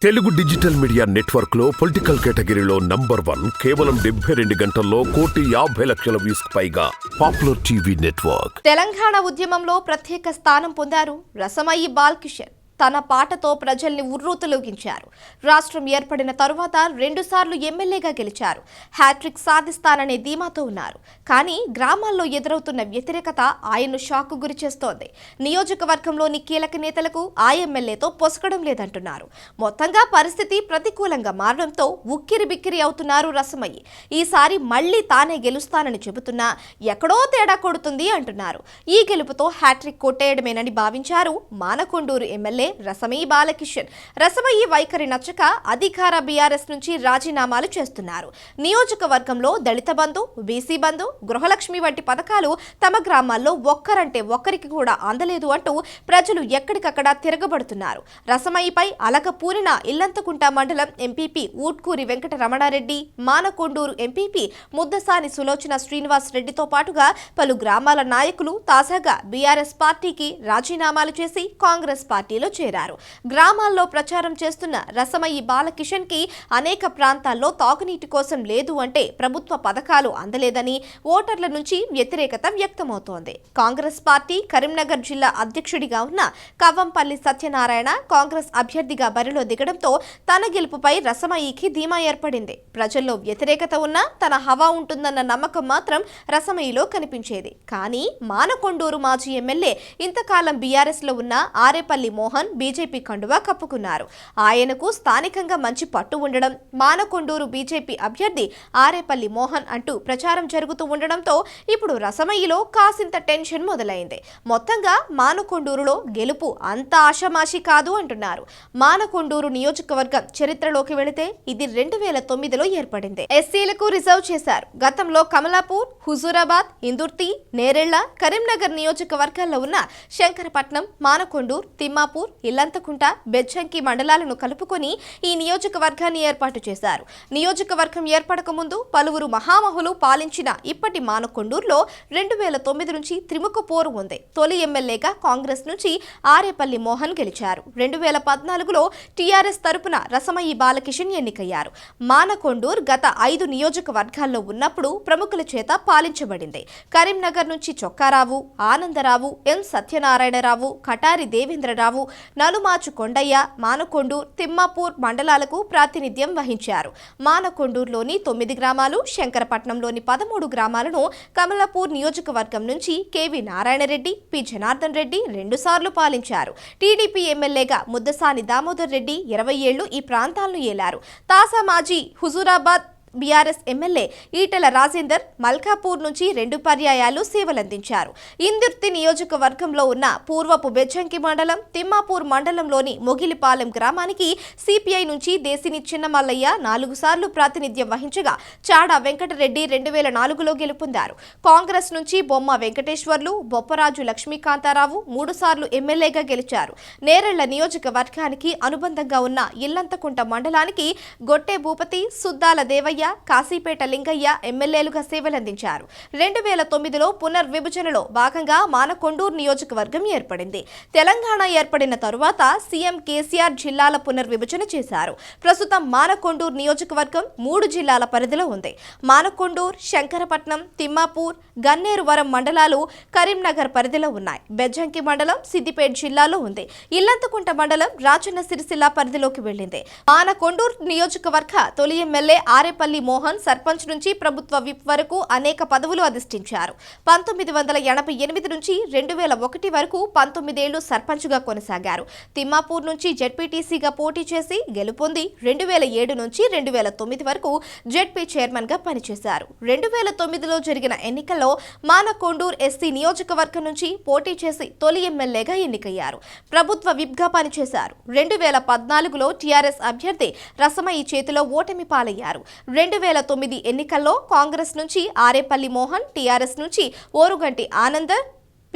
Telugu digital media network లో political కేటగిరీలో #1 కేవలం 72 గంటల్లో 1,50,00,000 వ్యూస్ పైగా పాపులర్ టీవీ నెట్వర్క్. తెలంగాణ ఉద్యమంలో ప్రత్యేక స్థానం పొందారు రసమయి బాలకిషన్. తన పాటతో ప్రజల్ని ఉర్రూతలూగించారు. రాష్ట్రం ఏర్పడిన తరువాత 2 సార్లు ఎమ్మెల్యేగా గెలిచారు. హ్యాట్రిక్ సాధిస్తాననే ధీమాతో ఉన్నారు. కానీ గ్రామాల్లో ఎదురవుతున్న వ్యతిరేకత ఆయన్ను షాక్కు గురి చేస్తోంది. నియోజకవర్గంలోని కీలక నేతలకు ఆ ఎమ్మెల్యేతో పొసగడం లేదంటున్నారు. మొత్తంగా పరిస్థితి ప్రతికూలంగా మారడంతో ఉక్కిరి బిక్కిరి అవుతున్నారు రసమయి. ఈసారి మళ్లీ తానే గెలుస్తానని చెబుతున్నా ఎక్కడో తేడా కొడుతుంది అంటున్నారు. ఈ గెలుపుతో హ్యాట్రిక్ కొట్టేయడమేనని భావించారు మానకొండూరు ఎమ్మెల్యే రసమయి బాలకిషన్. రసమయి వైఖరి నచ్చక అధికార బీఆర్ఎస్ నుంచి రాజీనామాలు చేస్తున్నారు. నియోజకవర్గంలో దళిత బంధు, బీసీ బంధు, గృహలక్ష్మి వంటి పథకాలు తమ గ్రామాల్లో ఒక్కరంటే ఒక్కరికి కూడా అందలేదు అంటూ ప్రజలు ఎక్కడికక్కడ తిరగబడుతున్నారు. రసమయిపై అలకపూరిన ఇల్లంతకుంట మండలం ఎంపీపీ ఊట్కూరి వెంకట రమణారెడ్డి, మానకొండూరు ఎంపీపీ ముద్దసాని సులోచన శ్రీనివాస్ రెడ్డితో పాటుగా పలు గ్రామాల నాయకులు తాజాగా బీఆర్ఎస్ పార్టీకి రాజీనామాలు చేసి కాంగ్రెస్ పార్టీలో చేరారు. గ్రామాల్లో ప్రచారం చేస్తున్న రసమయి బాలకిషన్ కి అనేక ప్రాంతాల్లో తాగునీటి కోసం లేదు అంటే ప్రభుత్వ పథకాలు అందలేదని ఓటర్ల నుంచి వ్యతిరేకత వ్యక్తమవుతోంది. కాంగ్రెస్ పార్టీ కరీంనగర్ జిల్లా అధ్యక్షుడిగా ఉన్న కవ్వంపల్లి సత్యనారాయణ కాంగ్రెస్ అభ్యర్థిగా బరిలో దిగడంతో తన గెలుపుపై రసమయికి ధీమా ఏర్పడింది. ప్రజల్లో వ్యతిరేకత ఉన్నా తన హవా ఉంటుందన్న నమ్మకం మాత్రం రసమయిలో కనిపించేది. కానీ మానకొండూరు మాజీ ఎమ్మెల్యే ఇంతకాలం బీఆర్ఎస్ లో ఉన్న ఆరేపల్లి మోహన్ బీజేపీ కండువా కప్పుకున్నారు. ఆయనకు స్థానికంగా మంచి పట్టు ఉండడం, మానకొండూరు బీజేపీ అభ్యర్థి ఆరేపల్లి మోహన్ అంటూ ప్రచారం జరుగుతూ ఉండడంతో ఇప్పుడు రసమయిలో కాసింత టెన్షన్ మొదలైంది. మొత్తంగా మానకొండూరులో గెలుపు అంత ఆషామాషి కాదు అంటున్నారు. మానకొండూరు నియోజకవర్గం చరిత్రలోకి వెళితే ఇది 2009లో ఏర్పడింది. ఎస్సీలకు రిజర్వ్ చేశారు. గతంలో కమలాపూర్, హుజూరాబాద్, ఇందుర్తి, నేరెళ్ల, కరీంనగర్ నియోజకవర్గాల్లో ఉన్న శంకరపట్నం, మానకొండూరు, తిమ్మాపూర్, ఇల్లంతకుంట, బెజ్జంకి మండలాలను కలుపుకొని ఈ నియోజకవర్గాన్ని ఏర్పాటు చేశారు. నియోజకవర్గం ఏర్పడక ముందు పలువురు మహామహులు పాలించిన ఇప్పటి మానకొండూరులో 2009 నుంచి త్రిముఖ పోరు ఉంది. తొలి ఎమ్మెల్యేగా కాంగ్రెస్ నుంచి ఆరేపల్లి మోహన్ గెలిచారు. 2014లో టీఆర్ఎస్ తరపున రసమయి బాలకిషన్ ఎన్నికయ్యారు. మానకొండూరు గత 5 నియోజకవర్గాల్లో ఉన్నప్పుడు ప్రముఖుల చేత పాలించబడింది. కరీంనగర్ నుంచి చొక్కారావు, ఆనందరావు, ఎం సత్యనారాయణరావు, కటారి దేవేంద్రరావు, నలుమాచు కొండయ్య, మానకొండూరు, తిమ్మాపూర్ మండలాలకు ప్రాతినిధ్యం వహించారు. మానకొండూరులోని 9 గ్రామాలు, శంకరపట్నంలోని 13 గ్రామాలను కమలాపూర్ నియోజకవర్గం నుంచి కేవీ నారాయణరెడ్డి, పి జనార్దన్ రెడ్డి 2 సార్లు పాలించారు. టీడీపీ ఎమ్మెల్యేగా ముద్దసాని దామోదర్ రెడ్డి 20 ఏళ్లు ఈ ప్రాంతాలను ఏలారు. తాజా మాజీ హుజూరాబాద్ బీఆర్ఎస్ ఎమ్మెల్యే ఈటెల రాజేందర్ మల్కాపూర్ నుంచి 2 పర్యాయాలు సేవలందించారు. ఇందుర్తి నియోజకవర్గంలో ఉన్న పూర్వపు బెజ్జంకి మండలం, తిమ్మాపూర్ మండలంలోని మొగిలిపాలెం గ్రామానికి సిపిఐ నుంచి దేశిని చిన్నమల్లయ్య 4 సార్లు ప్రాతినిధ్యం వహించగా చాడా వెంకటరెడ్డి 2004లో గెలుపొందారు. కాంగ్రెస్ నుంచి బొమ్మ వెంకటేశ్వర్లు, బొప్పరాజు లక్ష్మీకాంతారావు 3 సార్లు ఎమ్మెల్యేగా గెలిచారు. నేరెళ్ల నియోజకవర్గానికి అనుబంధంగా ఉన్న ఇల్లంతకుంట మండలానికి గొట్టె భూపతి, సుద్దాల దేవయ్య, కాశీపేట లింగయ్య ఎమ్మెల్యేలుగా సేవలందించారు. 2009లో పునర్విభజనలో భాగంగా మానకొండూరు నియోజకవర్గం ఏర్పడింది. తెలంగాణ ఏర్పడిన తరువాత సీఎం కేసీఆర్ జిల్లాల పునర్విభజన చేశారు. ప్రస్తుతం మానకొండూరు నియోజకవర్గం 3 జిల్లాల పరిధిలో ఉంది. మానకొండూరు, శంకరపట్నం, తిమ్మాపూర్, గన్నేరువరం మండలాలు కరీంనగర్ పరిధిలో ఉన్నాయి. బెజ్జంకి మండలం సిద్దిపేట జిల్లాలో ఉంది. ఇల్లంతకుంట మండలం రాజన్న సిరిసిల్ల పరిధిలోకి వెళ్లింది. మానకొండూరు నియోజకవర్గ తొలి ఎమ్మెల్యే ఆరేపల్లి మోహన్ సర్పంచ్ నుంచి ప్రభుత్వ విప్ వరకు అనేక పదవులు అధిష్ఠించారు. 1988 నుంచి 2001 వరకు 19 ఏళ్లు సర్పంచ్గా కొనసాగారు. తిమ్మాపూర్ నుంచి జెడ్పీటీసీగా పోటీ చేసి గెలుపొంది 2007 నుంచి 2009 వరకు జెడ్పీ చైర్మన్గా పనిచేశారు. 2009లో జరిగిన ఎన్నికల్లో మానకొండూరు ఎస్సీ నియోజకవర్గం నుంచి పోటీ చేసి తొలి ఎమ్మెల్యేగా ఎన్నికయ్యారు. ప్రభుత్వ విప్గా పనిచేశారు. 2014లో టీఆర్ఎస్ అభ్యర్థి రసమయి చేతిలో ఓటమి పాలయ్యారు. 2009 ఎన్నికల్లో కాంగ్రెస్ నుంచి ఆరేపల్లి మోహన్, టీఆర్ఎస్ నుంచి ఓరుగంటి ఆనందర్,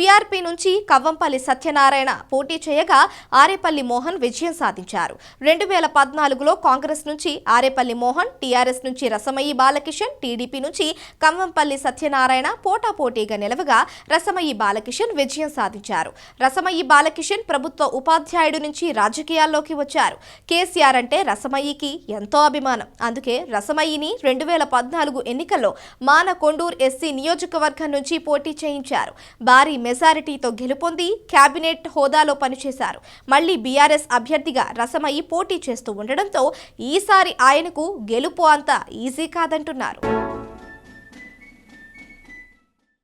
పీఆర్పీ నుంచి కవ్వంపల్లి సత్యనారాయణ పోటీ చేయగా ఆరేపల్లి మోహన్ విజయం సాధించారు. 2014లో కాంగ్రెస్ నుంచి ఆరేపల్లి మోహన్, టీఆర్ఎస్ నుంచి రసమయి బాలకిషన్, టీడీపీ నుంచి కవ్వంపల్లి సత్యనారాయణ పోటాపోటీగా నిలవగా రసమయి బాలకిషన్ విజయం సాధించారు. రసమయి బాలకిషన్ ప్రభుత్వ ఉపాధ్యాయుడు నుంచి రాజకీయాల్లోకి వచ్చారు. కేసీఆర్ అంటే రసమయికి ఎంతో అభిమానం. అందుకే రసమయిని 2014 ఎన్నికల్లో మానకొండూర్ ఎస్సీ నియోజకవర్గం నుంచి పోటీ చేయించారు. భారీ మెజారిటీతో గెలుపొంది కేబినెట్ హోదాలో పనిచేశారు. మళ్లీ బీఆర్ఎస్ అభ్యర్థిగా రసమయి పోటీ చేస్తూ ఉండడంతో ఈసారి ఆయనకు గెలుపు అంత ఈజీ కాదంటున్నారు.